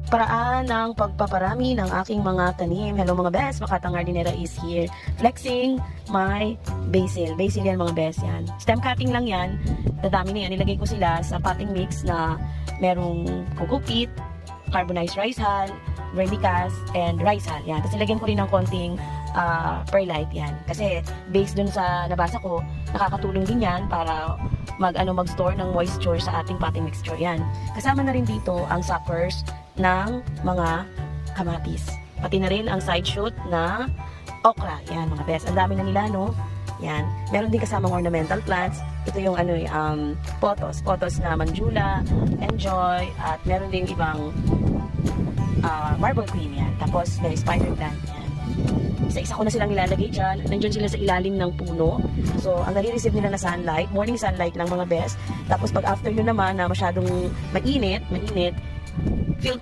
paraan ng pagpaparami ng aking mga tanim. Hello mga bes, Makatang Hardinera is here. Flexing my basil. Basil yan mga bes, yan. Stem cutting lang yan. Dadami na yan. Nilagay ko sila sa potting mix na merong coco peat, carbonized rice hull, vermicast, and rice hull. Yan. Tapos nilagyan ko rin ng konting perlite yan. Kasi based dun sa nabasa ko, nakakatulong din yan para mag-store ng moisture sa ating potting mixture. Yan. Kasama na rin dito ang suckers ng mga kamatis. Pati na rin ang side shoot na okra. Yan mga best. Ang dami na nila, no? Yan. Meron din kasamang ornamental plants. Ito yung potos. Potos na manjula, enjoy, at meron din ibang marble queen yan. Tapos may spider plant yan. Isa-isa ko na silang nilalagay dyan. Nandiyan sila sa ilalim ng puno. So, ang nare-receive nila na sunlight, morning sunlight lang mga best. Tapos pag afternoon naman na masyadong mainit, filter